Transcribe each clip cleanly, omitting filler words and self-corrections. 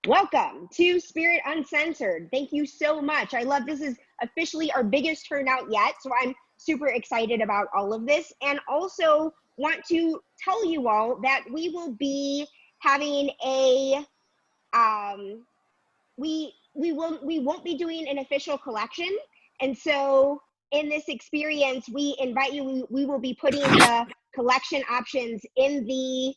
Welcome to Spirit Uncensored. Thank you so much. I love this is officially our biggest turnout yet, so I'm super excited about all of this, and also want to tell you all that we will be having a we won't be doing an official collection, and so in this experience we invite you, we will be putting the collection options in the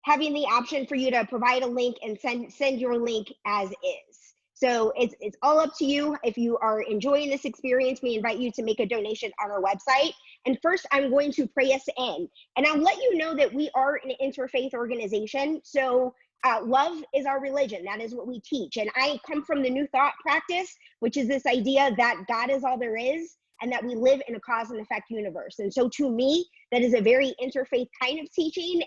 having the option for you to provide a link and send your link as is. So it's all up to you. If you are enjoying this experience, we invite you to make a donation on our website. And first, I'm going to pray us in. And I'll let you know that we are an interfaith organization. So love is our religion. That is what we teach. And I come from the New Thought practice, which is this idea that God is all there is, and that we live in a cause and effect universe. And so to me, that is a very interfaith kind of teaching,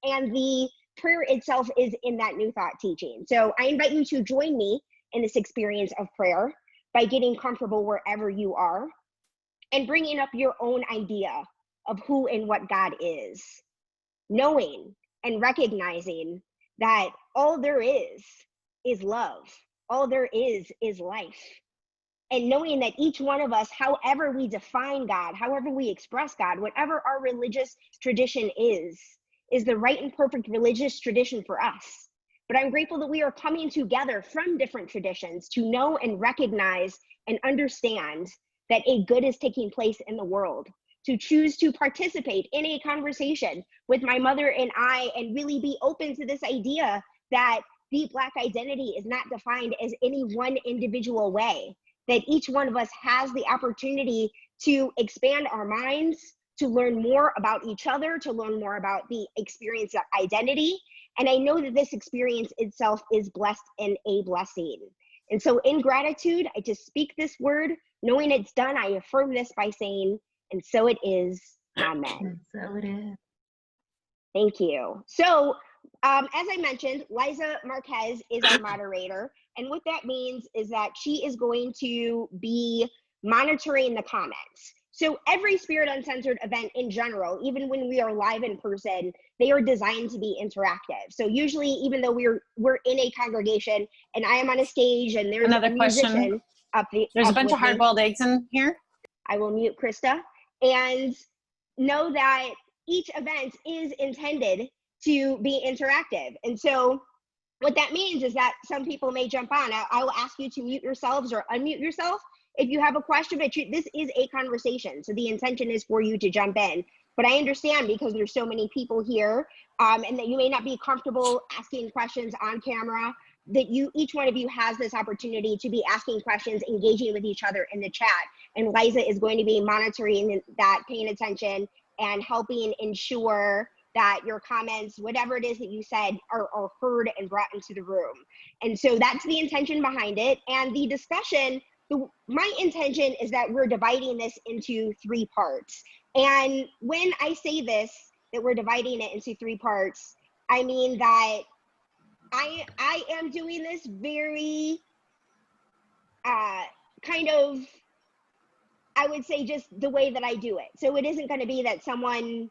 and the prayer itself is in that New Thought teaching. So I invite you to join me in this experience of prayer by getting comfortable wherever you are and bringing up your own idea of who and what God is, knowing and recognizing that all there is love. All there is life. And knowing that each one of us, however we define God, however we express God, whatever our religious tradition is the right and perfect religious tradition for us. But I'm grateful that we are coming together from different traditions to know and recognize and understand that a good is taking place in the world, to choose to participate in a conversation with my mother and I, and really be open to this idea that the Black identity is not defined as any one individual way, that each one of us has the opportunity to expand our minds, to learn more about each other, to learn more about the experience of identity. And I know that this experience itself is blessed and a blessing. And so in gratitude, I just speak this word, knowing it's done. I affirm this by saying, and so it is, amen. And so it is. Thank you. So as I mentioned, Liza Marquez is our moderator. And what that means is that she is going to be monitoring the comments. So every Spirit Uncensored event in general, even when we are live in person, they are designed to be interactive. So usually, even though we're in a congregation and I am on a stage and there's another a musician question. up There's up a bunch with of hard-boiled eggs in here. I will mute Krista, and know that each event is intended to be interactive. And so what that means is that some people may jump on. I will ask you to mute yourselves or unmute yourself if you have a question, but this is a conversation. So the intention is for you to jump in. But I understand, because there's so many people here, and that you may not be comfortable asking questions on camera, that each one of you has this opportunity to be asking questions, engaging with each other in the chat. And Liza is going to be monitoring that, paying attention, and helping ensure that your comments, whatever it is that you said, are heard and brought into the room. And so that's the intention behind it. And the discussion, my intention is that we're dividing this into 3 parts. And when I say this, that we're dividing it into 3 parts, I mean that I am doing this very kind of, I would say, just the way that I do it. So it isn't going to be that someone,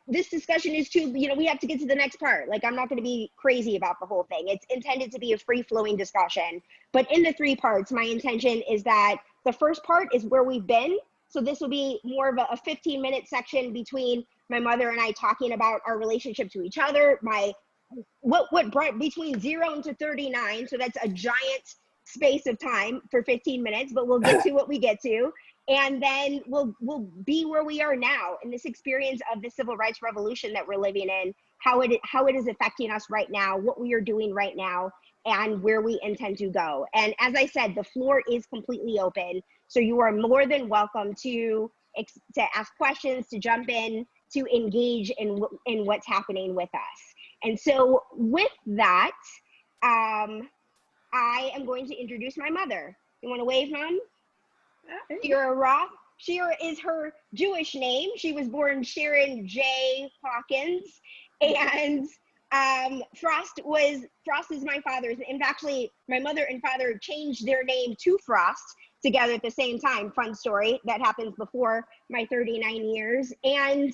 this discussion is too, we have to get to the next part. Like, I'm not going to be crazy about the whole thing. It's intended to be a free-flowing discussion. But in the 3 parts, my intention is that the first part is where we've been. So this will be more of a 15-minute section between my mother and I talking about our relationship to each other, what brought between 0 to 39. So that's a giant space of time for 15 minutes, but we'll get to what we get to. And then we'll be where we are now in this experience of the civil rights revolution that we're living in, how it is affecting us right now, what we are doing right now, and where we intend to go. And as I said, the floor is completely open. So you are more than welcome to ask questions, to jump in, to engage in what's happening with us. And so with that, I am going to introduce my mother. You want to wave, Mom? Shari Roth. Shira is her Jewish name. She was born Sharon J. Hawkins. And Frost is my father's. And actually, my mother and father changed their name to Frost together at the same time. Fun story that happens before my 39 years. And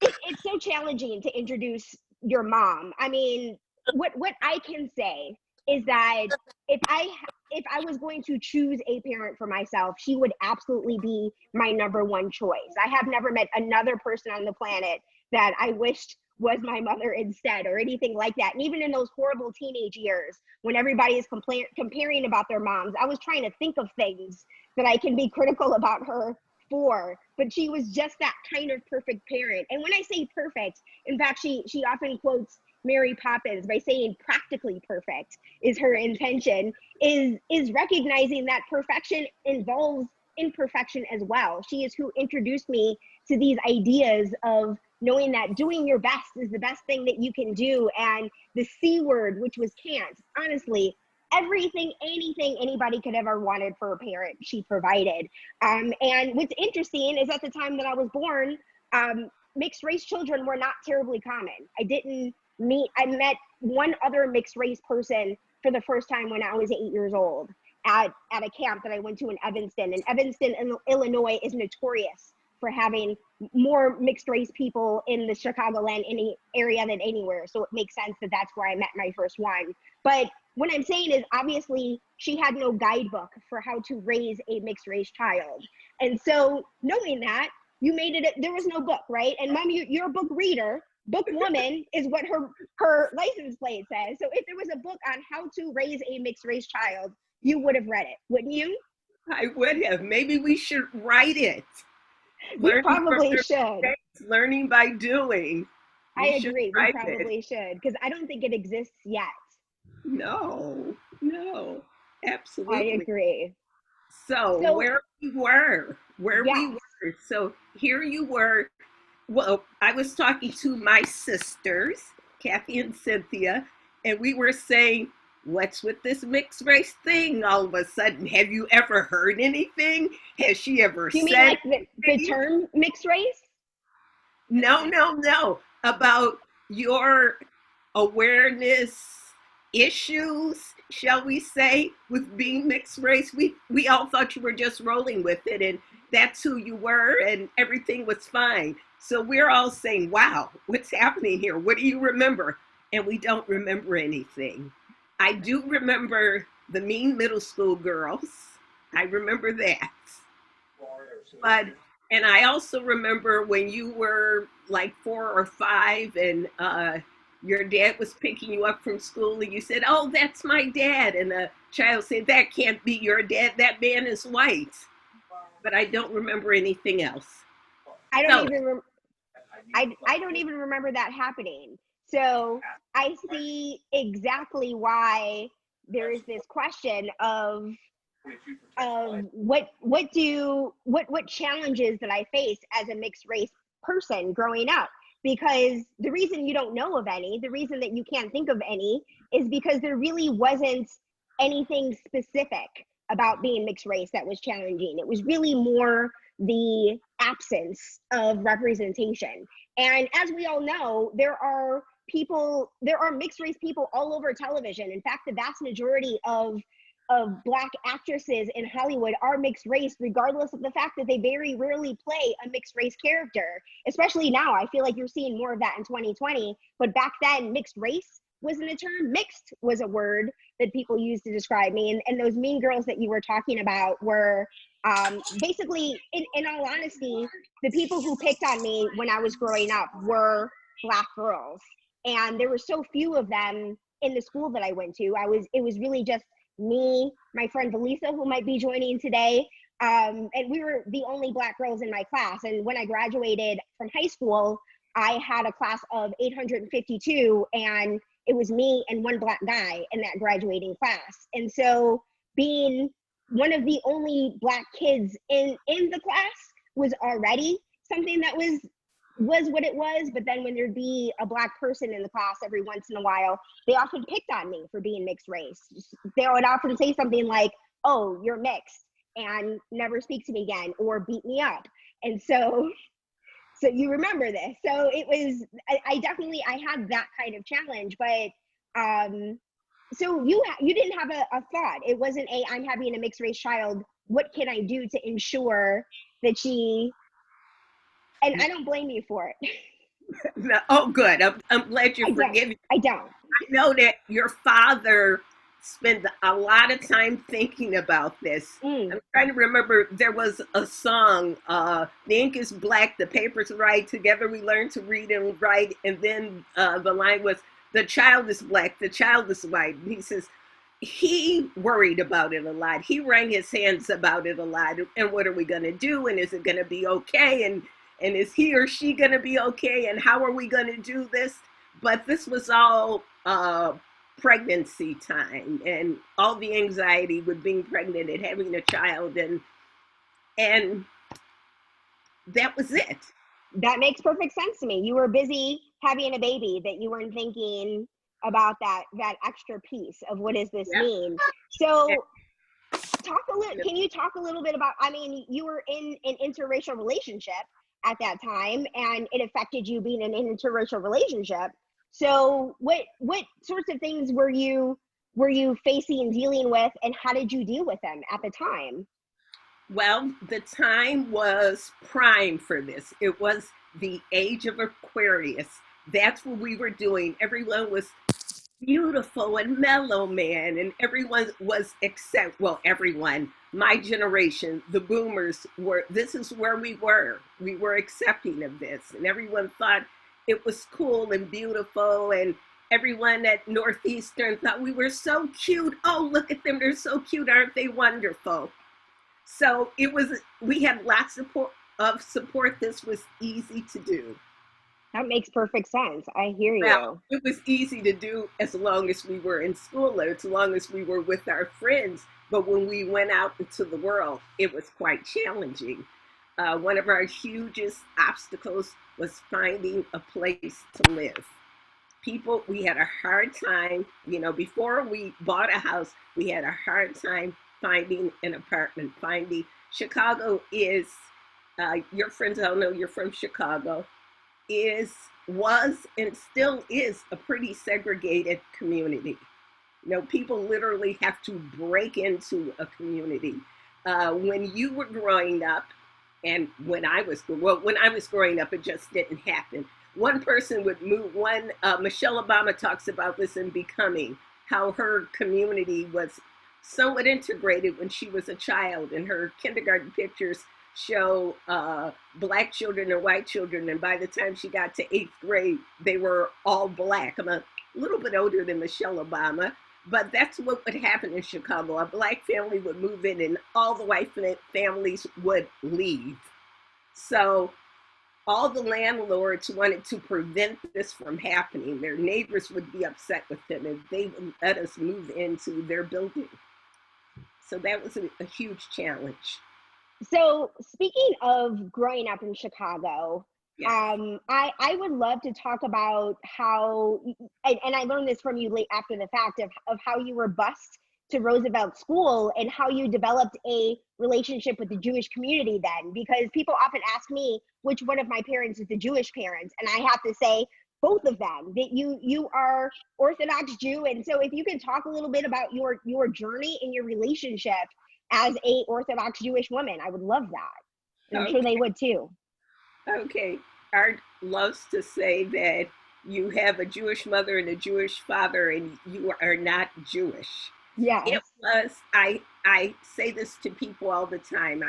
it's so challenging to introduce your mom. I mean, what I can say is that if I was going to choose a parent for myself, she would absolutely be my number one choice. I have never met another person on the planet that I wished was my mother instead, or anything like that. And even in those horrible teenage years when everybody is comparing about their moms, I was trying to think of things that I can be critical about her for, but she was just that kind of perfect parent. And when I say perfect, in fact, she often quotes Mary Poppins by saying practically perfect is her intention, is recognizing that perfection involves imperfection as well. She is who introduced me to these ideas of knowing that doing your best is the best thing that you can do. And the C word, which was can't, honestly, everything, anything anybody could ever wanted for a parent, she provided. And what's interesting is at the time that I was born, mixed race children were not terribly common. I met one other mixed race person for the first time when I was 8 years old at a camp that I went to in Evanston. And Evanston, Illinois is notorious for having more mixed race people in the Chicagoland area than anywhere. So it makes sense that that's where I met my first one. But what I'm saying is, obviously, she had no guidebook for how to raise a mixed race child. And so knowing that, you made it, there was no book, right? And Mom, you're a book reader. Book woman is what her license plate says. So if there was a book on how to raise a mixed race child, you would have read it, wouldn't you? I would have. Maybe we should write it. We Learning from probably their should. mistakes, learning by doing. I We should agree. We write it. probably should, because I don't think it exists yet. No, no, I absolutely. agree. So So where we yes, were. So here you were. Well, I was talking to my sisters, Kathy and Cynthia, and we were saying, what's with this mixed race thing all of a sudden? Have you ever heard anything? Has she ever do you mean said like the anything? term mixed race? No, no, no. About your awareness issues, shall we say, with being mixed race. We all thought you were just rolling with it and that's who you were and everything was fine. So we're all saying, wow, what's happening here? What do you remember? And we don't remember anything. I do remember the mean middle school girls. I remember that. But and I also remember when you were like 4 or 5 and your dad was picking you up from school and you said, oh, that's my dad. And the child said, that can't be your dad. That man is white. But I don't remember anything else. I don't So even I don't even remember that happening. So I see exactly why there is this question of what challenges that I faced as a mixed race person growing up. Because the reason you don't know of any, the reason that you can't think of any, is because there really wasn't anything specific about being mixed race that was challenging. It was really more the absence of representation. And as we all know, there are mixed race people all over television. In fact, the vast majority of Black actresses in Hollywood are mixed race, regardless of the fact that they very rarely play a mixed race character. Especially now, I feel like you're seeing more of that in 2020. But back then, mixed race wasn't a term. Mixed was a word that people used to describe me. And those mean girls that you were talking about were basically, in all honesty, the people who picked on me when I was growing up were Black girls. And there were so few of them in the school that I went to. It was really just me, my friend Valisa, who might be joining today, and we were the only Black girls in my class. And when I graduated from high school, I had a class of 852, and it was me and one Black guy in that graduating class. And so being one of the only Black kids in the class was already something that was what it was. But then when there'd be a Black person in the class every once in a while, they often picked on me for being mixed race. They would often say something like, oh, you're mixed, and never speak to me again, or beat me up. And so you remember this. So it was, I definitely, I had that kind of challenge. But so you didn't have a thought. It wasn't I'm having a mixed race child, what can I do to ensure that she, and I don't blame you for it. Oh, good. I'm glad you're I don't. forgiving. I don't. I know that your father spent a lot of time thinking about this. Mm. I'm trying to remember, there was a song, the ink is black, the paper's right, together we learn to read and write. And then the line was, the child is black, the child is white. And he says, he worried about it a lot. He wrung his hands about it a lot. And what are we going to do? And is it going to be okay? And is he or she going to be okay? And how are we going to do this? But this was all pregnancy time and all the anxiety with being pregnant and having a child, and that was it. That makes perfect sense to me. You were busy having a baby that you weren't thinking about that extra piece of what does this Yeah. mean. So can you talk a little bit about, I mean, you were in an interracial relationship at that time and it affected you being in an interracial relationship. So what sorts of things were you facing and dealing with, and how did you deal with them at the time? Well, the time was prime for this. It was the age of Aquarius. That's what we were doing. Everyone was beautiful and mellow, man, and everyone was, except, well, everyone, my generation, the boomers, were, this is where we were accepting of this, and everyone thought it was cool and beautiful, and everyone at Northeastern thought we were so cute. Oh, look at them, they're so cute, aren't they wonderful? So it was, we had lots of support. This was easy to do. That makes perfect sense. I hear Well, you. it was easy to do as long as we were in school, as long as we were with our friends. But when we went out into the world, it was quite challenging. One of our hugest obstacles was finding a place to live. People, we had a hard time, before we bought a house, we had a hard time finding an apartment, finding, Chicago is, your friends, I don't know, you're from Chicago, is, was, and still is a pretty segregated community. People literally have to break into a community. When you were growing up, and when I was growing up, it just didn't happen. One person would move. Michelle Obama talks about this in Becoming, how her community was somewhat integrated when she was a child, and her kindergarten pictures show black children and white children, and by the time she got to 8th grade, they were all black. I'm a little bit older than Michelle Obama, but that's what would happen in Chicago. A black family would move in and all the white families would leave. So all the landlords wanted to prevent this from happening. Their neighbors would be upset with them if they would let us move into their building. So that was a huge challenge. So speaking of growing up in Chicago, Yes. I would love to talk about how, and I learned this from you late after the fact of how you were bused to Roosevelt School and how you developed a relationship with the Jewish community then, because people often ask me which one of my parents is the Jewish parents, and I have to say both of them. That you are Orthodox Jew, and so if you could talk a little bit about your journey and your relationship as a Orthodox Jewish woman. I would love that. And I'm sure Okay. they would too. Okay. Art loves to say that you have a Jewish mother and a Jewish father, and you are not Jewish. It Yes. was, I say this to people all the time.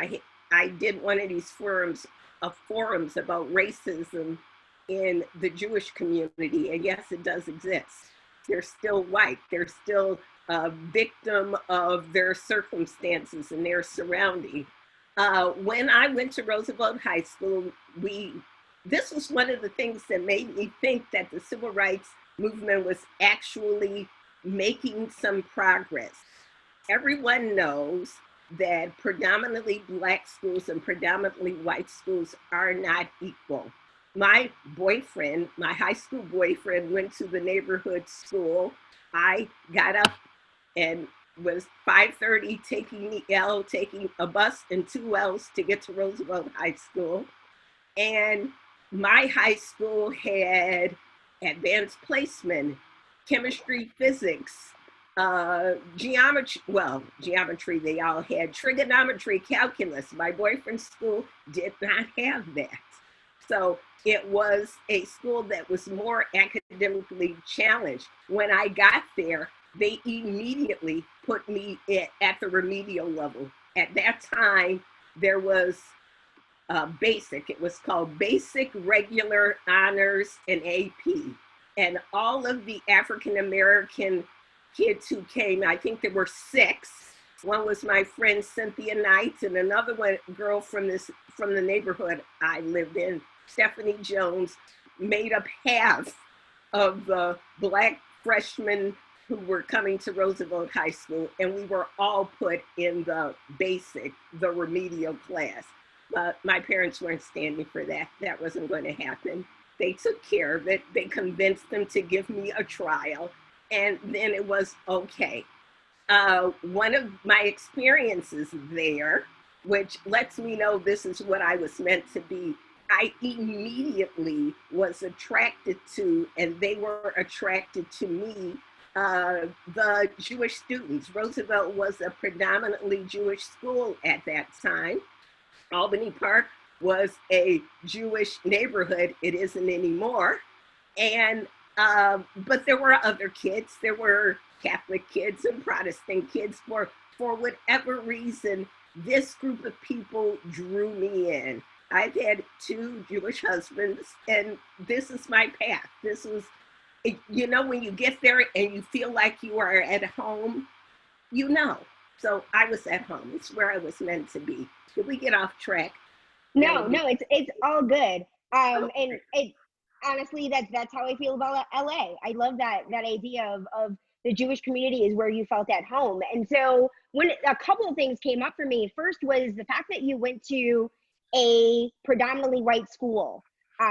I did one of these forums about racism in the Jewish community, and yes, it does exist. They're still white. They're still a victim of their circumstances and their surrounding. When I went to Roosevelt High School, we this was one of the things that made me think that the civil rights movement was actually making some progress. Everyone knows that predominantly black schools and predominantly white schools are not equal. My boyfriend, my high school boyfriend, went to the neighborhood school. I got up and was 5:30 taking a bus and 2 L's to get to Roosevelt High School. And my high school had advanced placement, chemistry, physics, geometry, they all had trigonometry, calculus. My boyfriend's school did not have that. So it was a school that was more academically challenged. When I got there, they immediately put me at the remedial level. At that time, there was basic. It was called Basic, Regular, Honors, and AP. And all of the African American kids who came, I think there were 6. One was my friend Cynthia Knight, and another one girl from the neighborhood I lived in, Stephanie Jones, made up half of the Black freshmen who were coming to Roosevelt High School, and we were all put in the basic, the remedial class. But my parents weren't standing for that. That wasn't going to happen. They took care of it. They convinced them to give me a trial, and then it was okay. One of my experiences there, which lets me know this is what I was meant to be, I immediately was attracted to, and they were attracted to me, the Jewish students. Roosevelt was a predominantly Jewish school at that time. Albany Park was a Jewish neighborhood. It isn't anymore. And but there were other kids. There were Catholic kids and Protestant kids. For whatever reason, this group of people drew me in. I've had 2 Jewish husbands, and this is my path. This was, you know, when you get there and you feel like you are at home, you know. So I was at home. It's where I was meant to be. Did we get off track? No, it's all good. And it honestly, that's how I feel about LA. I love that idea of the Jewish community is where you felt at home. And so when a couple of things came up for me, first was the fact that you went to a predominantly white school.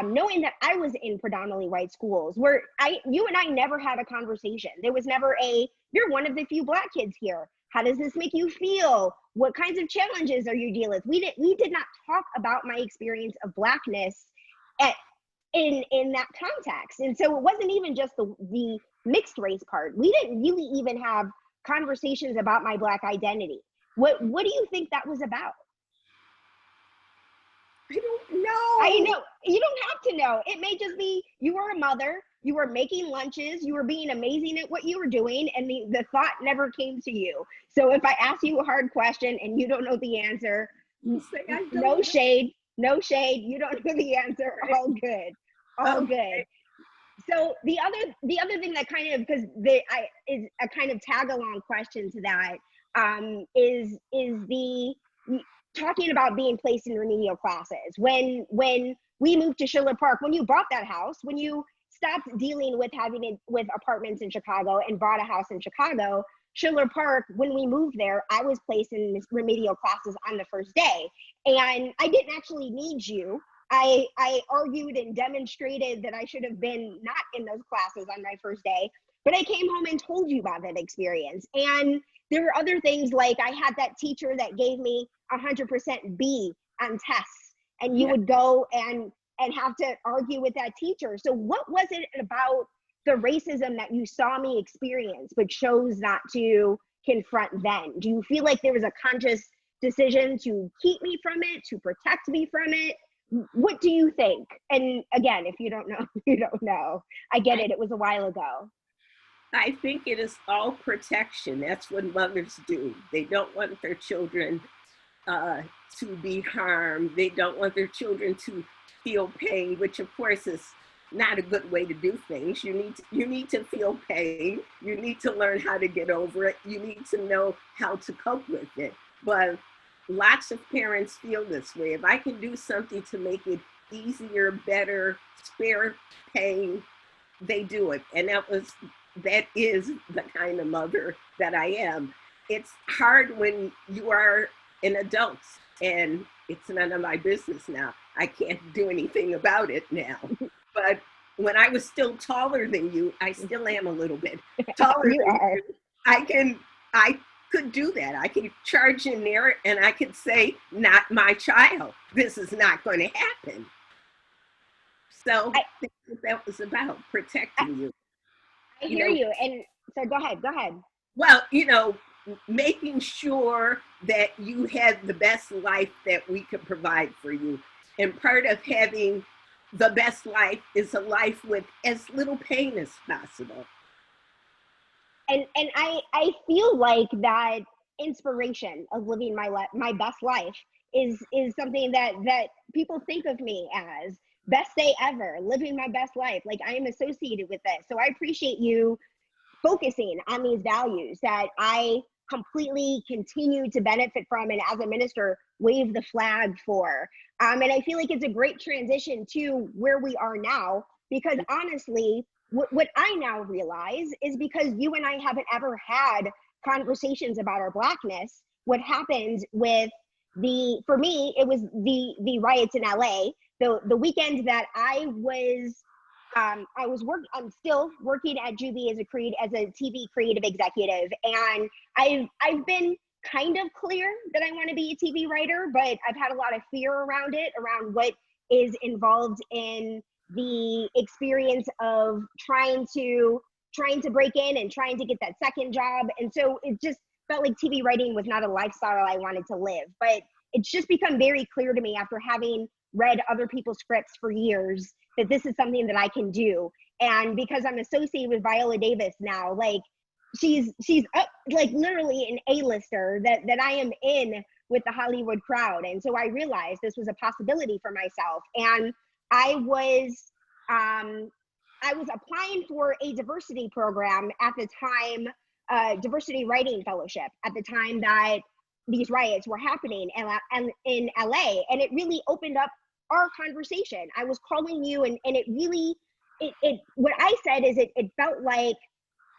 Knowing that I was in predominantly white schools, where you and I never had a conversation. There was never you're one of the few Black kids here. How does this make you feel? What kinds of challenges are you dealing with? We did not talk about my experience of Blackness in that context. And so it wasn't even just the mixed race part. We didn't really even have conversations about my Black identity. What do you think that was about? I don't know. I know. You don't have to know. It may just be you were a mother, you were making lunches, you were being amazing at what you were doing, and the thought never came to you. So if I ask you a hard question and you don't know the answer, no shade, you don't know the answer, all good. All good. So the other thing that kind of, because is a kind of tag along question to that, is the talking about being placed in remedial classes. When we moved to Schiller Park, when you bought that house, when you stopped dealing with with apartments in Chicago and bought a house in Chicago, Schiller Park, when we moved there, I was placed in remedial classes on the first day. And I didn't actually need you. I argued and demonstrated that I should have been not in those classes on my first day, but I came home and told you about that experience. And there were other things, like I had that teacher that gave me 100% B on tests, and you would go and have to argue with that teacher. So what was it about the racism that you saw me experience but chose not to confront then? Do you feel like there was a conscious decision to keep me from it, to protect me from it? What do you think? And again, if you don't know, you don't know. I get it. It was a while ago. I think it is all protection. That's what mothers do. They don't want their children to be harmed. They don't want their children to feel pain, which of course is not a good way to do things. You need to feel pain. You need to learn how to get over it. You need to know how to cope with it. But lots of parents feel this way. If I can do something to make it easier, better, spare pain, they do it. And that is the kind of mother that I am. It's hard when you are an adult, and it's none of my business now. I can't do anything about it now. But when I was still taller than you, I still am a little bit taller than you. I could do that. I could charge in there and I could say, not my child. This is not going to happen. So that's what that was about, protecting you. I hear you. And so go ahead. Well, making sure that you had the best life that we could provide for you. And part of having the best life is a life with as little pain as possible. And I feel like that inspiration of living my best life is something that people think of me as best day ever, living my best life. Like, I am associated with this. So I appreciate you focusing on these values that I completely continue to benefit from, and as a minister wave the flag for. And I feel like it's a great transition to where we are now, because honestly, what I now realize is because you and I haven't ever had conversations about our Blackness. What happened with for me, it was the riots in LA, the weekend that I'm still working at Juvie as a TV creative executive, and I've been kind of clear that I want to be a TV writer, but I've had a lot of fear around it, around what is involved in the experience of trying to break in and trying to get that second job. And so it just felt like TV writing was not a lifestyle I wanted to live. But it's just become very clear to me, after having read other people's scripts for years, that this is something that I can do. And because I'm associated with Viola Davis now, like, she's up, like, literally an A-lister that I am in with the Hollywood crowd. And so I realized this was a possibility for myself. And I was applying for a diversity program at the time, diversity writing fellowship, at the time that these riots were happening in LA. And it really opened up our conversation. I was calling you, and it really, what I said is it felt like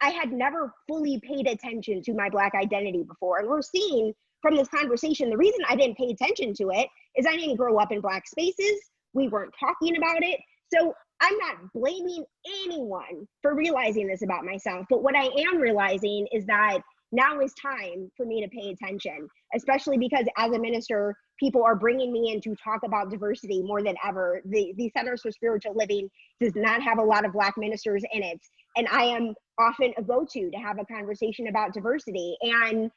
I had never fully paid attention to my Black identity before. And we're seeing from this conversation, the reason I didn't pay attention to it is I didn't grow up in Black spaces. We weren't talking about it. So I'm not blaming anyone for realizing this about myself. But what I am realizing is that now is time for me to pay attention, especially because as a minister, people are bringing me in to talk about diversity more than ever. The Centers for Spiritual Living does not have a lot of Black ministers in it. And I am often a go-to to have a conversation about diversity. And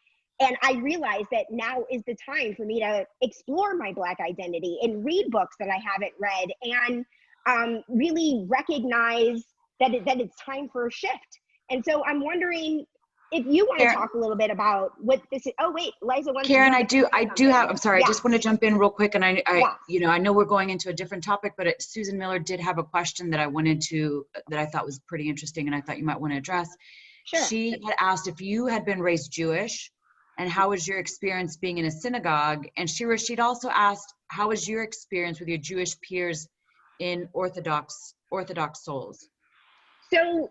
I realize that now is the time for me to explore my Black identity and read books that I haven't read, and really recognize that it's time for a shift. And so I'm wondering if you want to talk a little bit about what this is. Oh wait, Liza wants Karen, I do have, I'm sorry, yes. I just want to jump in real quick. And Yes. I know we're going into a different topic, but Susan Miller did have a question that I thought was pretty interesting, and I thought you might want to address. Sure. She had asked if you had been raised Jewish, and how was your experience being in a synagogue? And she'd also asked, how was your experience with your Jewish peers in Orthodox souls? So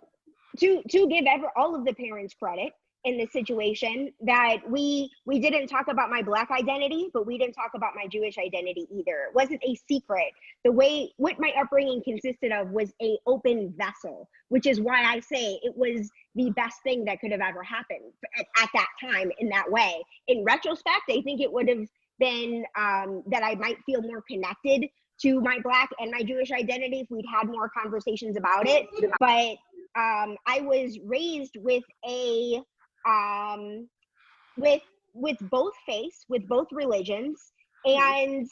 to give all of the parents credit in this situation, that we didn't talk about my Black identity, but we didn't talk about my Jewish identity either. It wasn't a secret. What my upbringing consisted of was a open vessel, which is why I say it was the best thing that could have ever happened at that time in that way. In retrospect, I think it would have been that I might feel more connected to my Black and my Jewish identity if we'd had more conversations about it. But I was raised with with both faiths, with both religions, and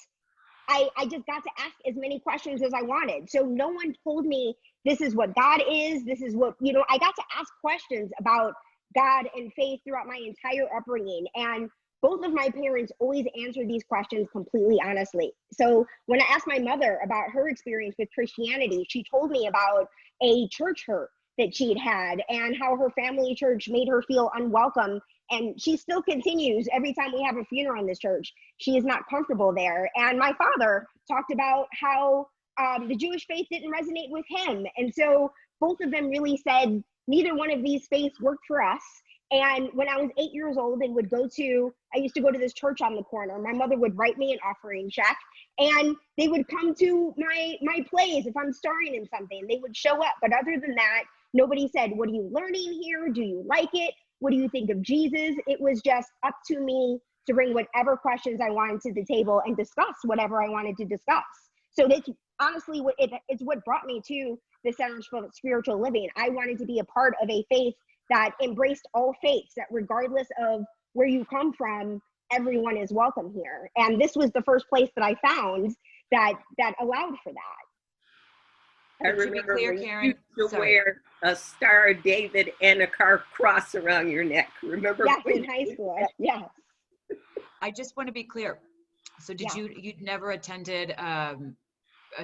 I just got to ask as many questions as I wanted. So no one told me this is what God is, this is what, I got to ask questions about God and faith throughout my entire upbringing. And both of my parents always answered these questions completely honestly. So when I asked my mother about her experience with Christianity, she told me about a church hurt that she'd had and how her family church made her feel unwelcome. And she still continues every time we have a funeral in this church. She is not comfortable there. And my father talked about how the Jewish faith didn't resonate with him. And so both of them really said, neither one of these faiths worked for us. And when I was 8 years old and I used to go to this church on the corner, my mother would write me an offering check, and they would come to my plays if I'm starring in something. They would show up. But other than that, nobody said, what are you learning here? Do you like it? What do you think of Jesus? It was just up to me to bring whatever questions I wanted to the table and discuss whatever I wanted to discuss. So that's honestly it's what brought me to the Centers for Spiritual Living. I wanted to be a part of a faith that embraced all faiths, that regardless of where you come from, everyone is welcome here. And this was the first place that I found that allowed for that. I To be remember clear, when you Karen, used to sorry. wear a Star of David and a car cross around your neck. Remember? Yes, when in high school. Yes. I just want to be clear. So did Yeah. you'd never attended a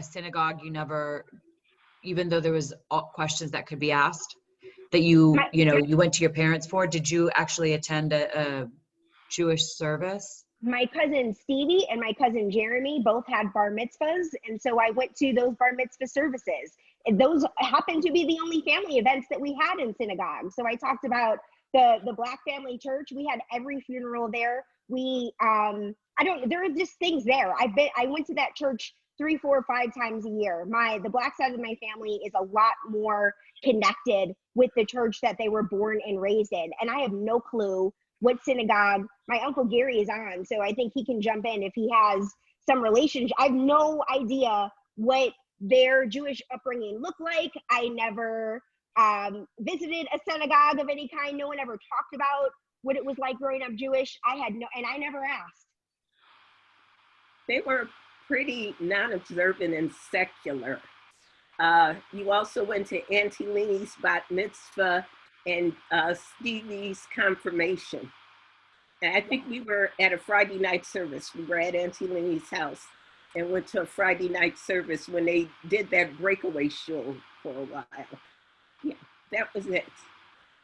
synagogue? You never, even though there was questions that could be asked that you My, know, you went to your parents for, did you actually attend a Jewish service? my cousin Stevie and my cousin Jeremy both had bar mitzvahs, and so I went to those bar mitzvah services. And those happened to be the only family events that we had in synagogue. So I talked about the Black Family Church. We had every funeral there. We I don't, there are just things there. I went to that church 3, 4, 5 times a year. The Black side of my family is a lot more connected with the church that they were born and raised in, and I have no clue what synagogue my Uncle Gary is on, so I think he can jump in if he has some relationship. I have no idea what their Jewish upbringing looked like. I never visited a synagogue of any kind. No one ever talked about what it was like growing up Jewish. And I never asked. They were pretty non-observant and secular. You also went to Auntie Lenie's bat mitzvah and Stevie's confirmation. And I think we were at a Friday night service. We were at Auntie Lenie's house and went to a Friday night service when they did that breakaway show for a while. Yeah, that was it.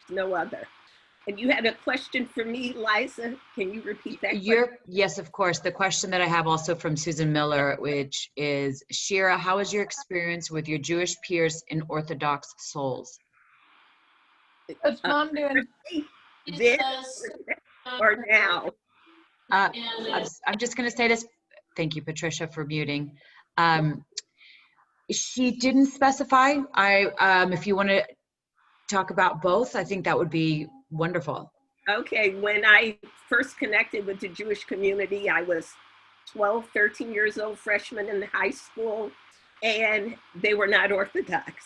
No other. And you had a question for me, Liza. Can you repeat that question? Yes, of course. The question that I have also from Susan Miller, which is, Shira, how is your experience with your Jewish peers in Orthodox souls? What's mom doing? Then or now? I'm just going to say this. Thank you, Patricia, for muting. She didn't specify. If you want to talk about both, I think that would be wonderful. Okay, when I first connected with the Jewish community, I was 12, 13 years old, freshman in high school, and they were not Orthodox.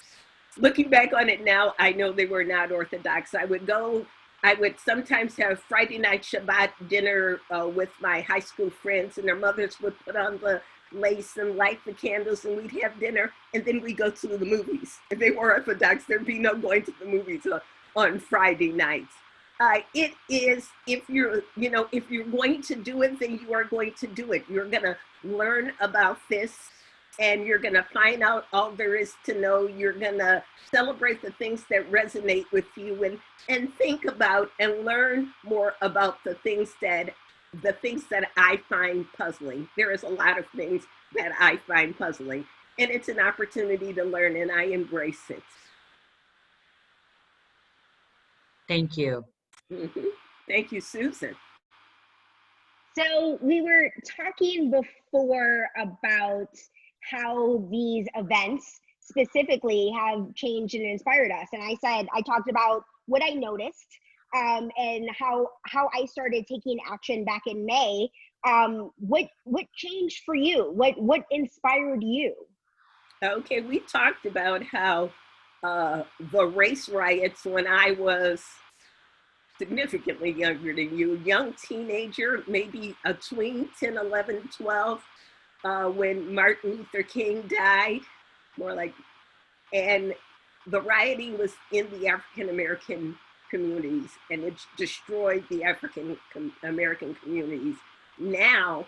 Looking back on it now, I know they were not Orthodox. I would sometimes have Friday night Shabbat dinner with my high school friends, and their mothers would put on the lace and light the candles, and we'd have dinner, and then we'd go to the movies. If they were Orthodox, there'd be no going to the movies on Friday nights. It is, if you're going to do it, then you are going to do it. You're going to learn about this, and you're going to find out all there is to know. You're going to celebrate the things that resonate with you, and think about and learn more about the things that I find puzzling. There is a lot of things that I find puzzling, and it's an opportunity to learn, and I embrace it. Thank you. Mm-hmm. Thank you, Susan. So we were talking before about how these events specifically have changed and inspired us. And I talked about what I noticed and how I started taking action back in May. What changed for you? What inspired you? Okay, we talked about how the race riots when I was significantly younger than you, young teenager, maybe a tween, 10, 11, 12, when Martin Luther King died, and the rioting was in the African-American communities, and it destroyed the African-American communities. Now,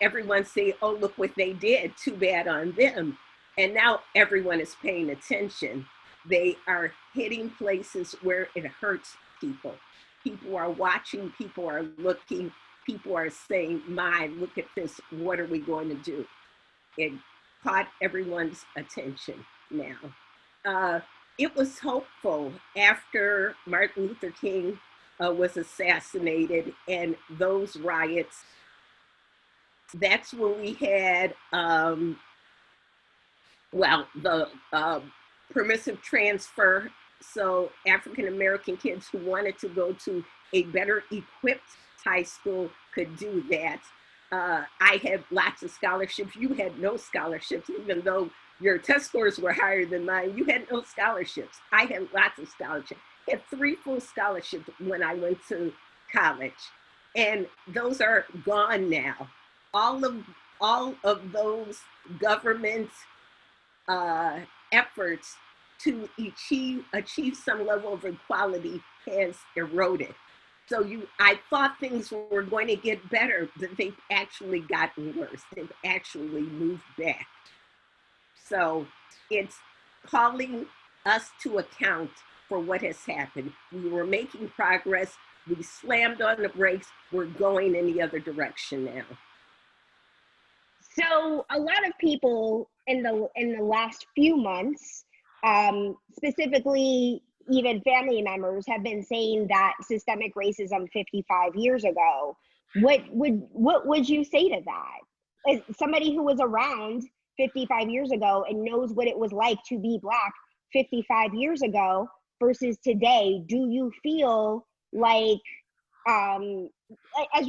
everyone say, oh, look what they did, too bad on them. And now everyone is paying attention. They are hitting places where it hurts people. People are watching, people are looking, people are saying, my, look at this, what are we going to do? It caught everyone's attention now. It was hopeful after Martin Luther King was assassinated and those riots. That's when we had, the permissive transfer. So African-American kids who wanted to go to a better equipped high school could do that. I had lots of scholarships. You had no scholarships, even though your test scores were higher than mine. You had no scholarships. I had lots of scholarships. I had 3 full scholarships when I went to college. And those are gone now. All of those government efforts to achieve some level of equality has eroded. So I thought things were going to get better, but they've actually gotten worse. They've actually moved back. So it's calling us to account for what has happened. We were making progress. We slammed on the brakes. We're going in the other direction now. So a lot of people in the last few months, specifically even family members, have been saying that systemic racism 55 years ago. What would you say to that? As somebody who was around 55 years ago and knows what it was like to be Black 55 years ago versus today, do you feel like, as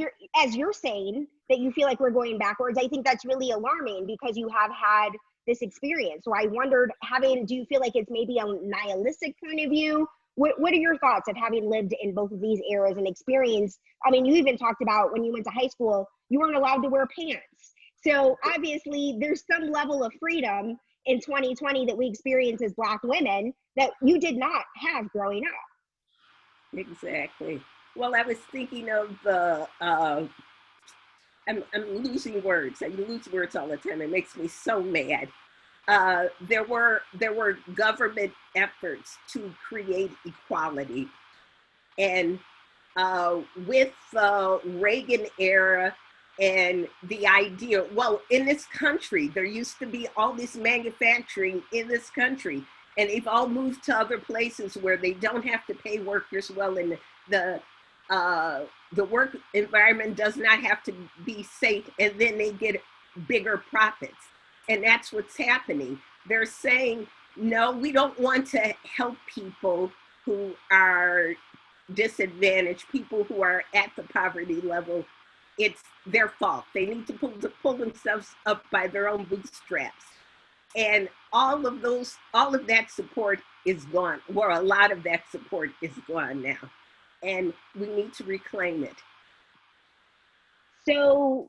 you're saying, that you feel like we're going backwards? I think that's really alarming because you have had this experience. So I wondered, do you feel like it's maybe a nihilistic point of view? What are your thoughts of having lived in both of these eras and experienced? I mean, you even talked about when you went to high school, you weren't allowed to wear pants. So obviously there's some level of freedom in 2020 that we experience as Black women that you did not have growing up. Exactly. Well, I was thinking of the, I'm losing words. I lose words all the time. It makes me so mad. There were government efforts to create equality. And with the Reagan era and the idea, well, in this country, there used to be all this manufacturing in this country, and they've all moved to other places where they don't have to pay workers well, and the work environment does not have to be safe, and then they get bigger profits. And that's what's happening. They're saying, no, we don't want to help people who are disadvantaged, people who are at the poverty level. It's their fault. They need to pull themselves up by their own bootstraps. And all of that support is gone, or a lot of that support is gone now. And we need to reclaim it. So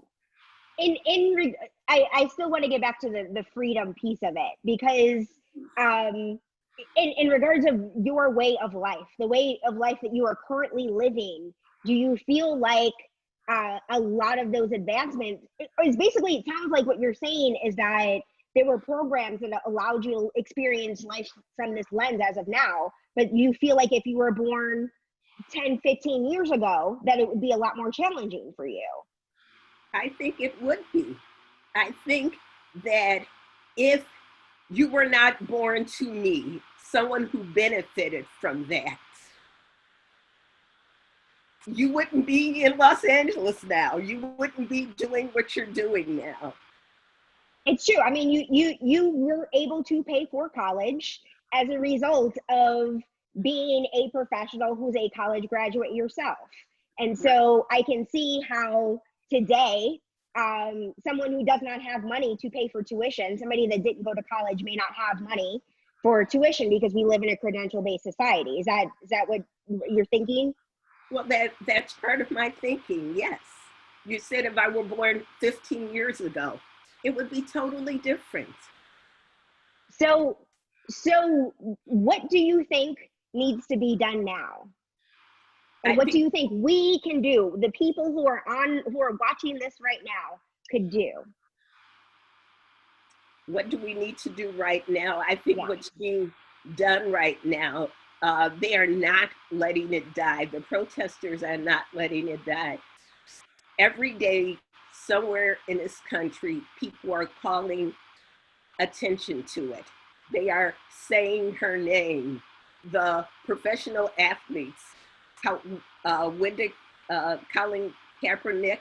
I still want to get back to the freedom piece of it, because in regards of your way of life, the way of life that you are currently living, do you feel like a lot of those advancements is basically, it sounds like what you're saying is that there were programs that allowed you to experience life from this lens as of now, but you feel like if you were born 10, 15 years ago, that it would be a lot more challenging for you? I think it would be. I think that if you were not born to me, someone who benefited from that, you wouldn't be in Los Angeles now. You wouldn't be doing what you're doing now. It's true. I mean, you were able to pay for college as a result of being a professional who's a college graduate yourself. And so I can see how today, someone who does not have money to pay for tuition, somebody that didn't go to college may not have money for tuition because we live in a credential-based society. Is that what you're thinking? Well, that's part of my thinking, yes. You said if I were born 15 years ago, it would be totally different. So what do you think needs to be done now? And what do you think we can do, the people who are watching this right now, could do? What do we need to do right now? I think what's being done right now, they are not letting it die. The protesters are not letting it die. Every day, somewhere in this country, people are calling attention to it. They are saying her name. The professional athletes, when did Colin Kaepernick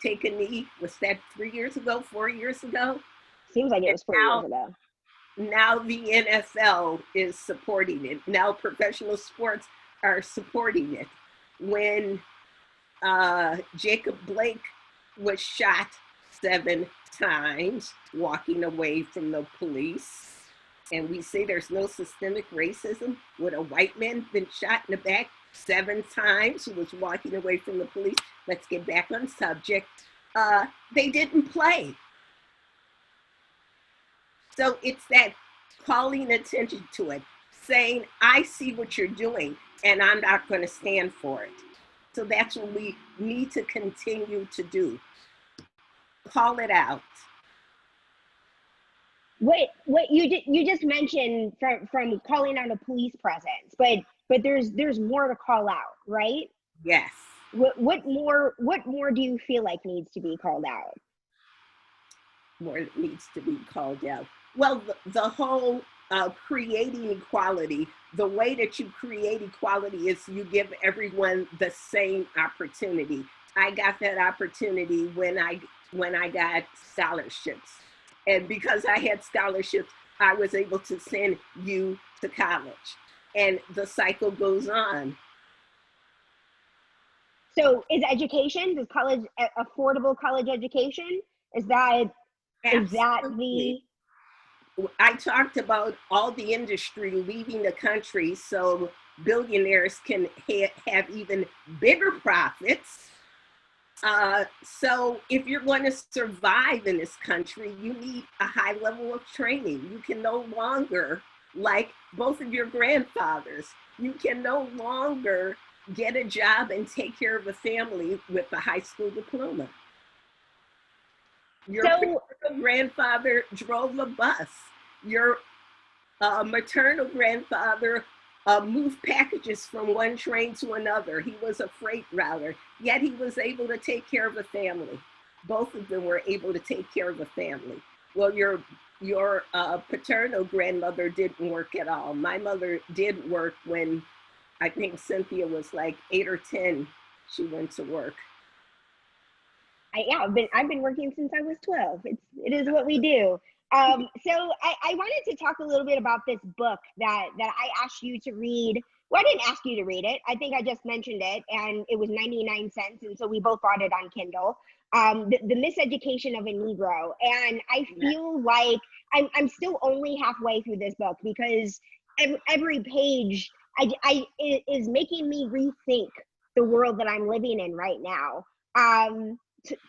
take a knee? Was that 3 years ago, 4 years ago? Seems like it was 4 years ago. Now the NFL is supporting it. Now professional sports are supporting it. When Jacob Blake was shot 7 times walking away from the police, and we say there's no systemic racism, would a white man been shot in the back 7 times who was walking away from the police? Let's get back on subject. They didn't play. So it's that calling attention to it, saying, I see what you're doing and I'm not going to stand for it. So that's what we need to continue to do. Call it out. What you just mentioned from calling out a police presence, but there's more to call out, right? Yes. What more do you feel like needs to be called out? More needs to be called out. Well, the whole creating equality, the way that you create equality is you give everyone the same opportunity. I got that opportunity when I got scholarships. And because I had scholarships, I was able to send you to college. And the cycle goes on. So is affordable college education? Is that Absolutely. I talked about all the industry leaving the country so billionaires can have even bigger profits. So if you're going to survive in this country, you need a high level of training. You can no longer, like both of your grandfathers, you can no longer get a job and take care of a family with a high school diploma. Your grandfather drove a bus. Your maternal grandfather moved packages from one train to another. He was a freight router, yet he was able to take care of a family. Both of them were able to take care of a family. Well, your paternal grandmother didn't work at all. My mother did work when I think Cynthia was like 8 or 10. She went to work. I've been working since I was 12. It is what we do. So I wanted to talk a little bit about this book that I asked you to read. Well, I didn't ask you to read it. I think I just mentioned it, and it was 99 cents, and so we both bought it on Kindle. The Miseducation of a Negro, and I feel like I'm still only halfway through this book because every page is making me rethink the world that I'm living in right now.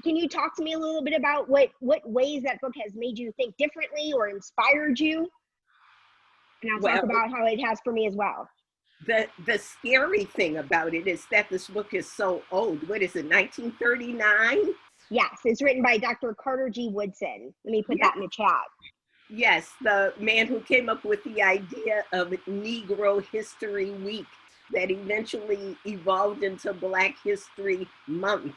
Can you talk to me a little bit about what ways that book has made you think differently or inspired you? And I'll talk about how it has for me as well. The scary thing about it is that this book is so old. What is it, 1939? Yes, it's written by Dr. Carter G. Woodson. Let me put that in the chat. Yes, the man who came up with the idea of Negro History Week that eventually evolved into Black History Month.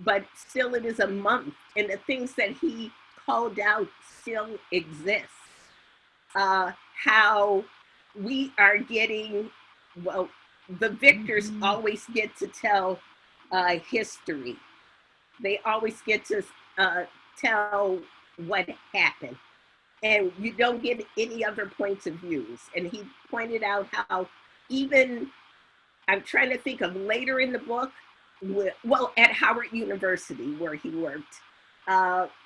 But still it is a month, and the things that he called out still exist. How we are getting, well, the victors always get to tell history. They always get to tell what happened. And you don't get any other points of views. And he pointed out how even, I'm trying to think of later in the book, well, at Howard University where he worked,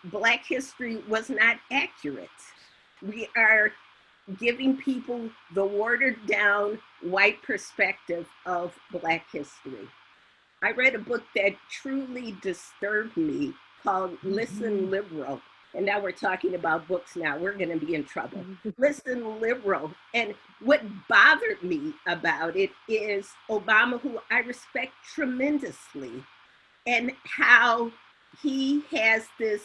Black history was not accurate. We are giving people the watered down white perspective of Black history. I read a book that truly disturbed me called Listen Liberal. And now we're talking about books now. We're going to be in trouble. Listen Liberal. And what bothered me about it is Obama, who I respect tremendously, and how he has this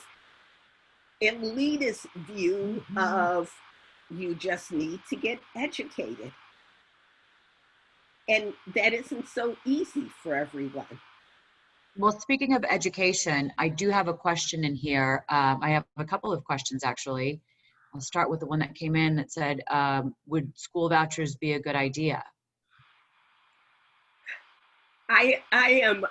elitist view of you just need to get educated. And that isn't so easy for everyone. Well, speaking of education, I do have a question in here. I have a couple of questions, actually. I'll start with the one that came in that said, would school vouchers be a good idea? I am,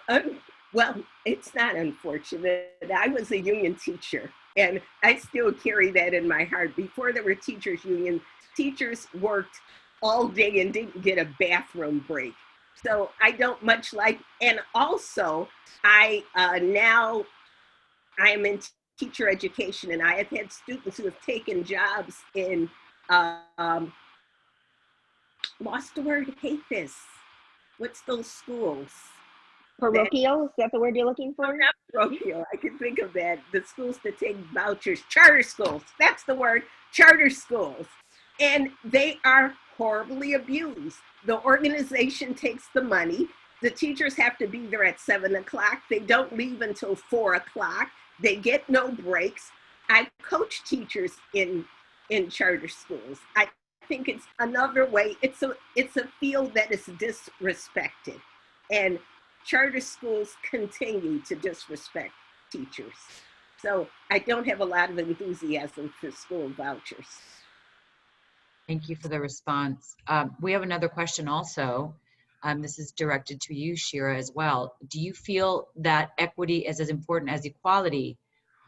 well, it's not unfortunate. I was a union teacher, and I still carry that in my heart. Before there were teachers' union, teachers worked all day and didn't get a bathroom break. So I don't much like, and also I now I am in teacher education, and I have had students who have taken jobs in, lost the word, hate this. What's those schools? Parochial, is that the word you're looking for? Not parochial, I can think of that. The schools that take vouchers, charter schools, that's the word, charter schools. and they are horribly abused. The organization takes the money. The teachers have to be there at 7 o'clock. They don't leave until 4 o'clock. They get no breaks. I coach teachers in charter schools. I think it's another way. It's a field that is disrespected, and charter schools continue to disrespect teachers. So I don't have a lot of enthusiasm for school vouchers. Thank you for the response. We have another question also. This is directed to you, Shira, as well. Do you feel that equity is as important as equality,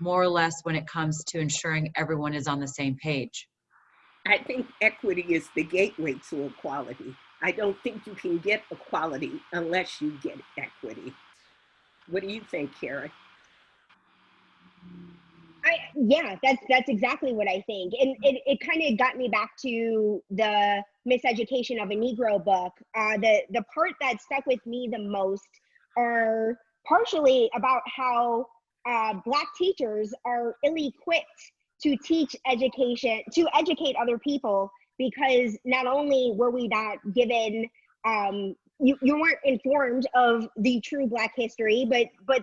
more or less when it comes to ensuring everyone is on the same page? I think equity is the gateway to equality. I don't think you can get equality unless you get equity. What do you think, Kara? Yeah, that's exactly what I think. And it kind of got me back to the Miseducation of a Negro book. The part that stuck with me the most are partially about how Black teachers are ill-equipped to teach education, to educate other people, because not only were we not given, you weren't informed of the true Black history, but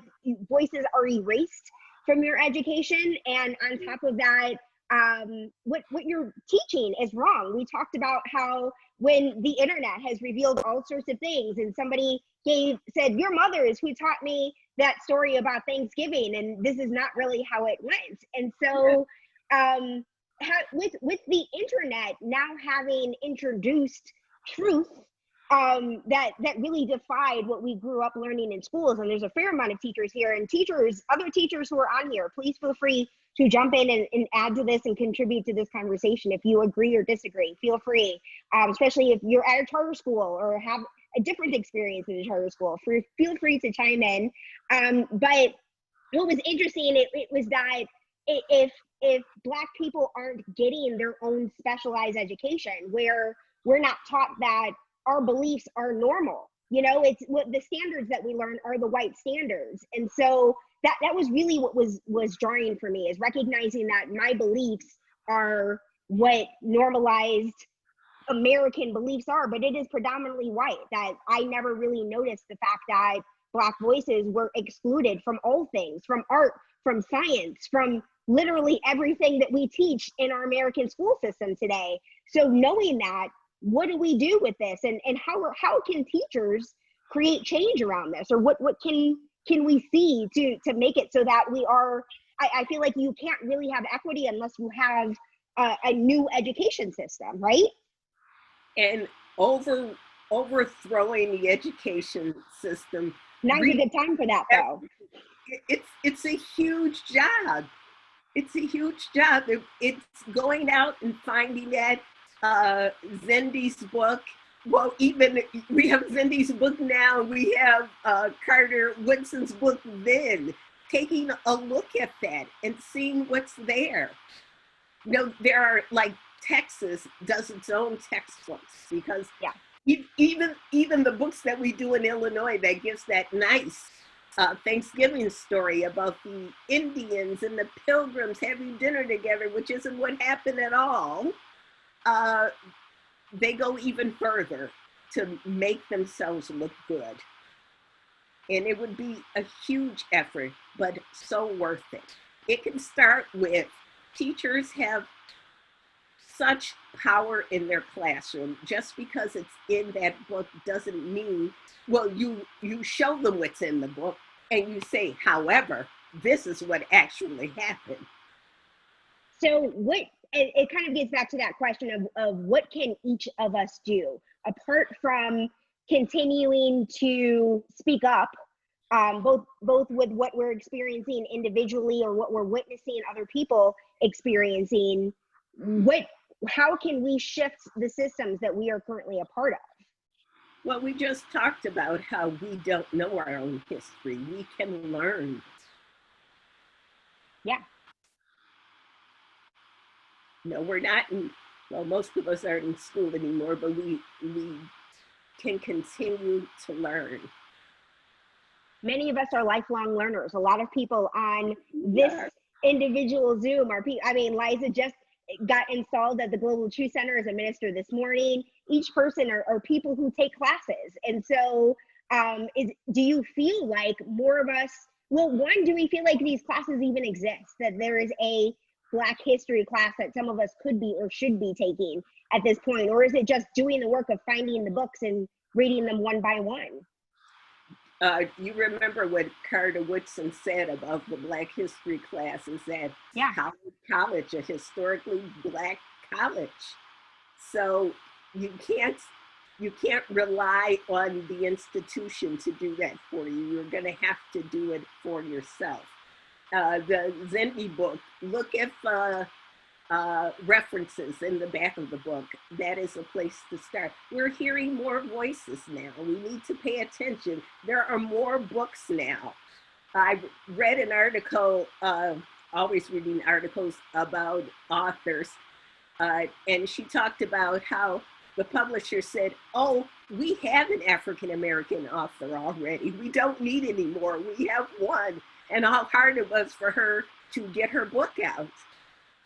voices are erased from your education, and on top of that, what you're teaching is wrong. We talked about how when the internet has revealed all sorts of things, and somebody said, your mother is who taught me that story about Thanksgiving, and this is not really how it went. And so with the internet now having introduced truth that really defied what we grew up learning in schools. And there's a fair amount of teachers here, and other teachers who are on here, please feel free to jump in and add to this and contribute to this conversation. If you agree or disagree, feel free, especially if you're at a charter school or have a different experience in a charter school, feel free to chime in. But what was interesting, it was that if Black people aren't getting their own specialized education, where we're not taught that our beliefs are normal. It's what the standards that we learn are the white standards. And so that was really what was drawing for me, is recognizing that my beliefs are what normalized American beliefs are, but it is predominantly white. That I never really noticed the fact that Black voices were excluded from all things, from art, from science, from literally everything that we teach in our American school system today. So knowing that, what do we do with this, and how can teachers create change around this, or what can we see to make it so that we are, I feel like you can't really have equity unless you have a new education system, right? And overthrowing the education system. Now's a good time for that, though. It's a huge job. It's a huge job. It's going out and finding that. Zendi's book. Well, even we have Zendi's book now. We have Carter Woodson's book then. Taking a look at that and seeing what's there. There are, like, Texas does its own textbooks, because even the books that we do in Illinois that gives that nice Thanksgiving story about the Indians and the Pilgrims having dinner together, which isn't what happened at all. They go even further to make themselves look good. And it would be a huge effort, but so worth it. It can start with teachers have such power in their classroom. Just because it's in that book doesn't mean, well, you show them what's in the book and you say, however, this is what actually happened. So it kind of gets back to that question of what can each of us do, apart from continuing to speak up, both with what we're experiencing individually or what we're witnessing other people experiencing. How can we shift the systems that we are currently a part of? Well, we just talked about how we don't know our own history. We can learn. Yeah. No, we're not most of us aren't in school anymore, but we can continue to learn. Many of us are lifelong learners. A lot of people on this individual Zoom are people. I mean, Liza just got installed at the Global Truth Center as a minister this morning. Each person are people who take classes. And so do you feel like more of us, well, one, do we feel like these classes even exist, that there is a Black history class that some of us could be or should be taking at this point? Or is it just doing the work of finding the books and reading them one by one? You remember what Carter Woodson said about the Black history class, is that Howard College, a historically Black college. So you can't rely on the institution to do that for you. You're going to have to do it for yourself. The Zindi book, look at references in the back of the book. That is a place to start. We're hearing more voices now. We need to pay attention. There are more books now. I read an article, always reading articles about authors, and she talked about how the publisher said, oh, we have an African-American author already. We don't need any more. We have one. And how hard it was for her to get her book out.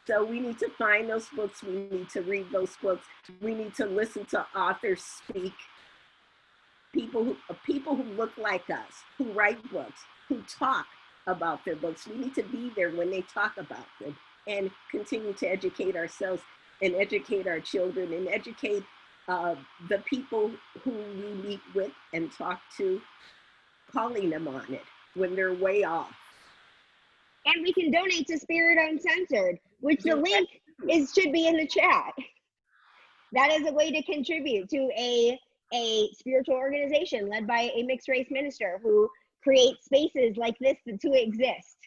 So we need to find those books. We need to read those books. We need to listen to authors speak. People who look like us, who write books, who talk about their books. We need to be there when they talk about them, and continue to educate ourselves and educate our children and educate the people who we meet with and talk to, calling them on it when they're way off. And we can donate to Spirit Uncensored, which the link should be in the chat. That is a way to contribute to a spiritual organization led by a mixed race minister who creates spaces like this to exist.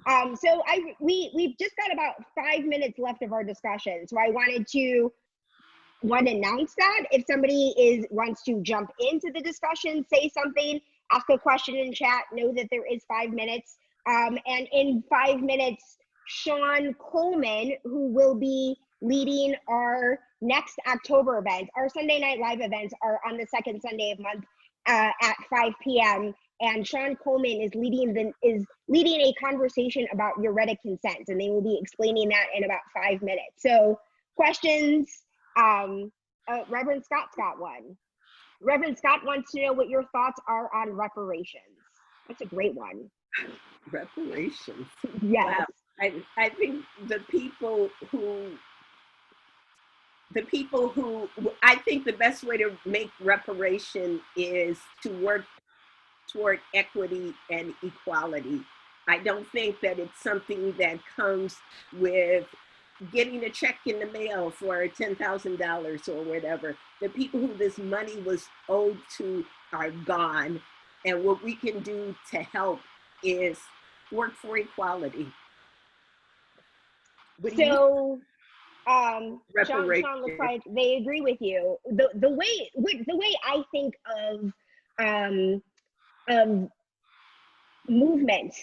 So we've just got about 5 minutes left of our discussion. So I wanted to announce that if somebody wants to jump into the discussion, say something, ask a question in chat, know that there is 5 minutes. And in 5 minutes, Sean Coleman, who will be leading our next October event, our Sunday Night Live events are on the second Sunday of month at 5 p.m. And Sean Coleman is leading a conversation about uretic consent, and they will be explaining that in about 5 minutes. So questions, Reverend Scott's got one. Reverend Scott wants to know what your thoughts are on reparations. That's a great one. Reparations. Yes. Wow. I think the people who, I think the best way to make reparation is to work toward equity and equality. I don't think that it's something that comes with getting a check in the mail for $10,000 or whatever. The people who this money was owed to are gone. And what we can do to help is work for equality. So, Sean looks like they agree with you. The way I think of movement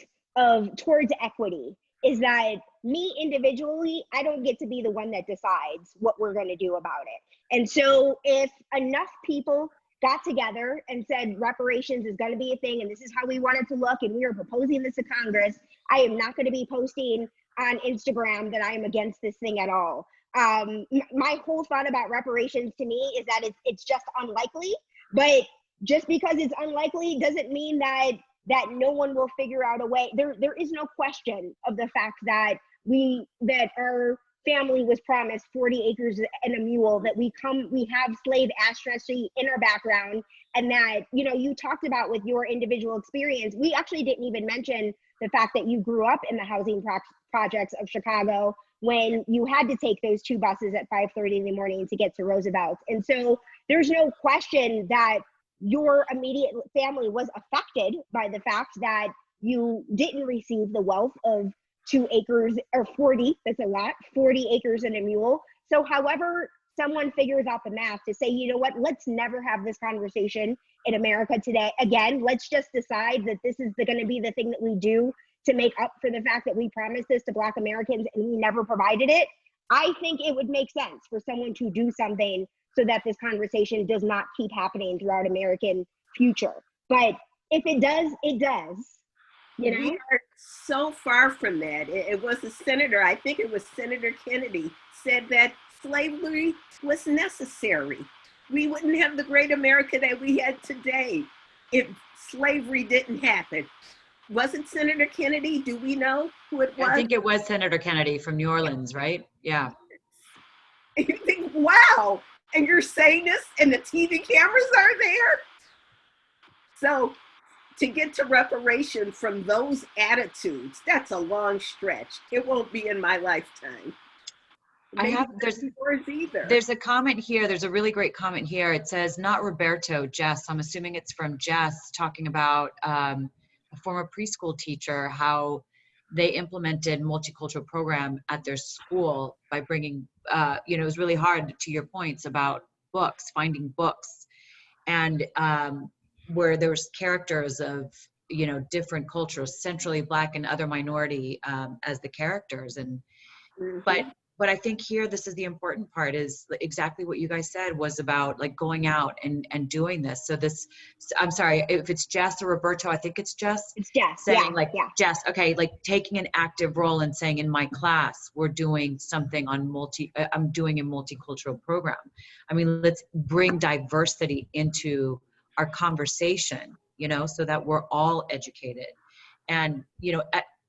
towards equity is that me individually, I don't get to be the one that decides what we're going to do about it. And so if enough people got together and said reparations is going to be a thing and this is how we want it to look and we are proposing this to Congress, I am not going to be posting on Instagram that I am against this thing at all. My whole thought about reparations to me is that it's just unlikely, but just because it's unlikely doesn't mean that no one will figure out a way. There is no question of the fact that our family was promised 40 acres and a mule, that we have slave ancestry in our background, and that, you talked about with your individual experience. We actually didn't even mention the fact that you grew up in the housing projects of Chicago when you had to take those 2 buses at 5:30 in the morning to get to Roosevelt. And so there's no question that your immediate family was affected by the fact that you didn't receive the wealth of 2 acres or 40, that's a lot, 40 acres and a mule. So however someone figures out the math to say, you know what, let's never have this conversation in America today. Again, let's just decide that this is going to be the thing that we do to make up for the fact that we promised this to Black Americans and we never provided it. I think it would make sense for someone to do something so that this conversation does not keep happening throughout American future. But if it does, it does. You We know? are so far from that. It was a senator, I think it was Senator Kennedy, said that slavery was necessary. We wouldn't have the great America that we had today if slavery didn't happen. Was it Senator Kennedy? Do we know who it I was? think it was Senator Kennedy from New Orleans, right? Yeah. And you think, wow, and you're saying this and the TV cameras are there? So to get to reparation from those attitudes, that's a long stretch. It won't be in my lifetime. Maybe yours either. There's a comment here. There's a really great comment here. It says, not Roberto, Jess. I'm assuming it's from Jess talking about a former preschool teacher, how they implemented multicultural program at their school by bringing, it was really hard, to your points about books, finding books, and where there was characters of, different cultures, centrally Black and other minority as the characters. And, but I think here, this is the important part, is exactly what you guys said, was about like going out and doing this. So this, I'm sorry if it's Jess or Roberto, I think it's Jess. It's Jess. Saying Jess, okay, like taking an active role and saying, in my class, we're doing something on I'm doing a multicultural program. I mean, let's bring diversity into our conversation, so that we're all educated. And,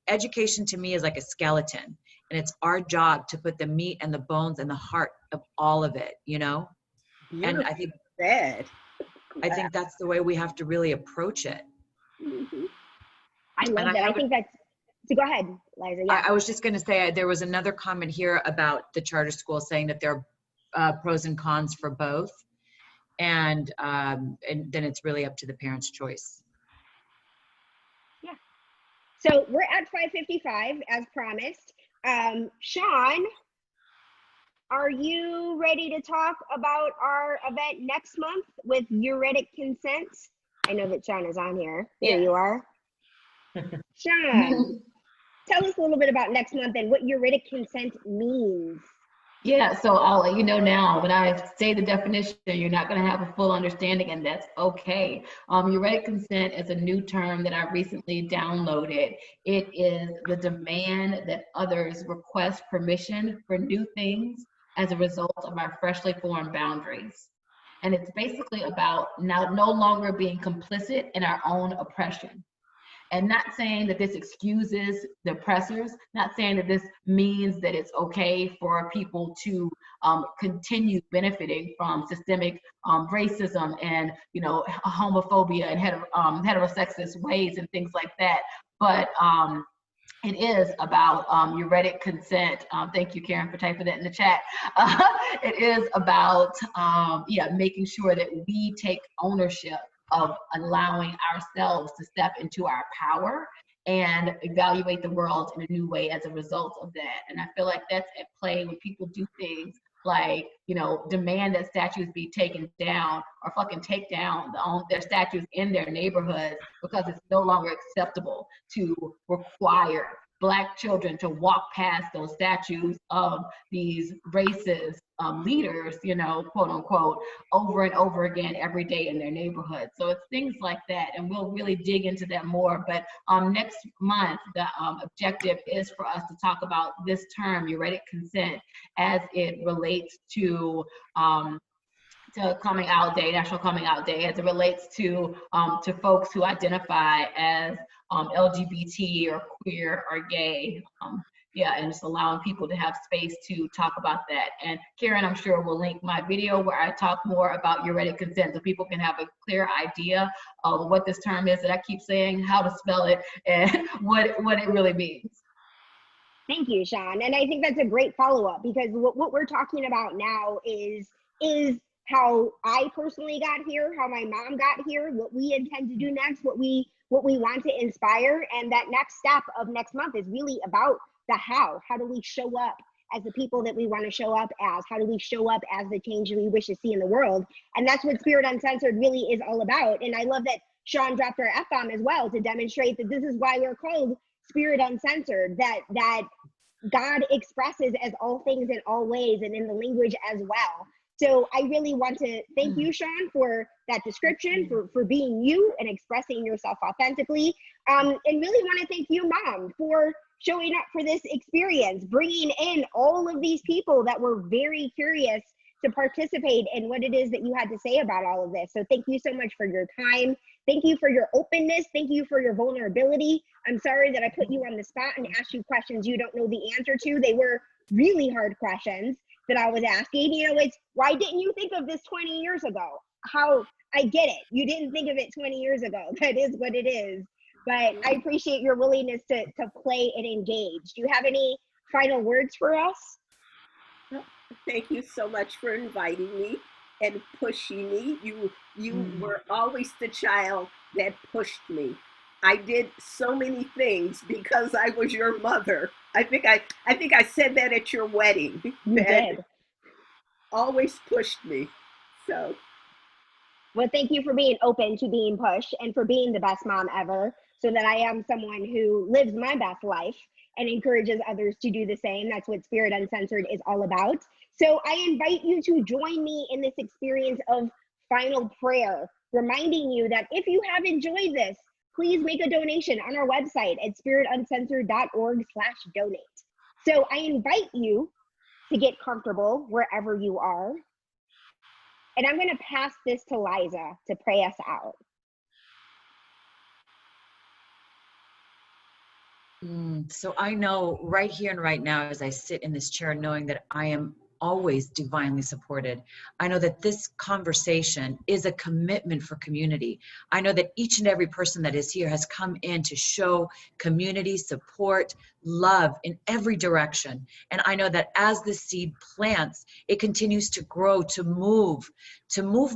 education to me is like a skeleton. And it's our job to put the meat and the bones and the heart of all of it, Beautiful. And I think that's the way we have to really approach it. Mm-hmm. I love that. I think that's, so go ahead, Liza. Yeah. I was just going to say, there was another comment here about the charter school saying that there are pros and cons for both. And then it's really up to the parents' choice. Yeah. So we're at 5:55 as promised. Sean, are you ready to talk about our event next month with Euretic Consent? I know that Sean is on here. There you are. Sean, tell us a little bit about next month and what Euretic Consent means. Yeah, so I'll let you know now. When I say the definition, you're not going to have a full understanding, and that's okay. Euretic consent is a new term that I recently downloaded. It is the demand that others request permission for new things as a result of our freshly formed boundaries. And it's basically about now no longer being complicit in our own oppression. And not saying that this excuses the oppressors, not saying that this means that it's okay for people to continue benefiting from systemic racism and homophobia and heterosexist ways and things like that. But it is about Euretic consent. Thank you, Karen, for typing that in the chat. It is about making sure that we take ownership of allowing ourselves to step into our power and evaluate the world in a new way as a result of that. And I feel like that's at play when people do things like, demand that statues be taken down or fucking take down their statues in their neighborhoods because it's no longer acceptable to require Black children to walk past those statues of these racist leaders, quote unquote, over and over again every day in their neighborhood. So it's things like that, and we'll really dig into that more. But next month, the objective is for us to talk about this term, Euretic consent, as it relates to Coming Out Day, National Coming Out Day, as it relates to folks who identify as LGBT or queer or gay. And just allowing people to have space to talk about that. And Karen, I'm sure, will link my video where I talk more about Euretic consent so people can have a clear idea of what this term is that I keep saying, how to spell it, and what it really means. Thank you, Sean. And I think that's a great follow-up, because what we're talking about now is how I personally got here, how my mom got here, what we intend to do next, what we want to inspire. And that next step of next month is really about the how. How do we show up as the people that we want to show up as? How do we show up as the change we wish to see in the world? And that's what Spirit Uncensored really is all about. And I love that Sean dropped our F-bomb as well to demonstrate that this is why we're called Spirit Uncensored, that God expresses as all things in all ways and in the language as well. So I really want to thank you, Sean, for that description, for being you and expressing yourself authentically. And really want to thank you, Mom, for showing up for this experience, bringing in all of these people that were very curious to participate in what it is that you had to say about all of this. So thank you so much for your time. Thank you for your openness. Thank you for your vulnerability. I'm sorry that I put you on the spot and asked you questions you don't know the answer to. They were really hard questions that I was asking. You know, it's, why didn't you think of this 20 years ago? How, I get it. You didn't think of it 20 years ago. That is what it is. But I appreciate your willingness to play and engage. Do you have any final words for us? Thank you so much for inviting me and pushing me. You were always the child that pushed me. I did so many things because I was your mother. I think I said that at your wedding. You did. Always pushed me. So, well, thank you for being open to being pushed and for being the best mom ever, so that I am someone who lives my best life and encourages others to do the same. That's what Spirit Uncensored is all about. So I invite you to join me in this experience of final prayer, reminding you that if you have enjoyed this, please make a donation on our website at spirituncensored.org/donate. So I invite you to get comfortable wherever you are. And I'm going to pass this to Liza to pray us out. So I know right here and right now, as I sit in this chair, knowing that I am always divinely supported, I know that this conversation is a commitment for community. I know that each and every person that is here has come in to show community, support, love in every direction. And I know that as the seed plants, it continues to grow, to move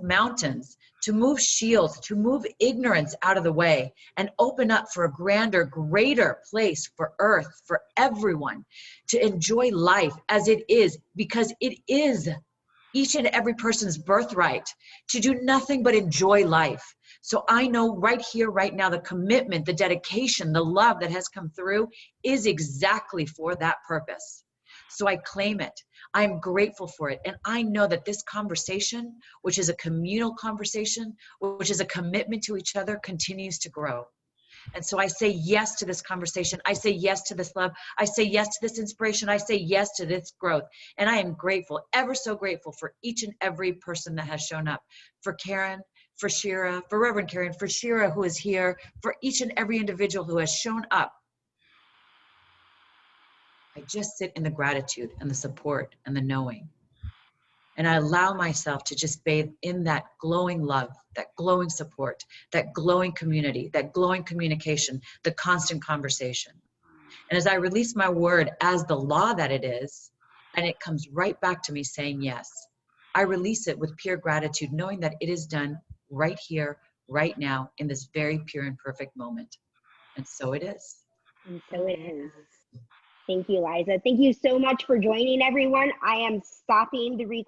mountains, to move shields, to move ignorance out of the way and open up for a grander, greater place for earth, for everyone to enjoy life as it is, because it is each and every person's birthright to do nothing but enjoy life. So I know right here, right now, the commitment, the dedication, the love that has come through is exactly for that purpose. So I claim it. I'm grateful for it. And I know that this conversation, which is a communal conversation, which is a commitment to each other, continues to grow. And so I say yes to this conversation. I say yes to this love. I say yes to this inspiration. I say yes to this growth. And I am grateful, ever so grateful for each and every person that has shown up. For Karen, for Shira, for Reverend Karen, for Shira who is here, for each and every individual who has shown up. I just sit in the gratitude and the support and the knowing. And I allow myself to just bathe in that glowing love, that glowing support, that glowing community, that glowing communication, the constant conversation. And as I release my word as the law that it is, and it comes right back to me saying yes, I release it with pure gratitude, knowing that it is done right here, right now, in this very pure and perfect moment. And so it is. And so it is. Thank you, Liza. Thank you so much for joining, everyone. I am stopping the recording.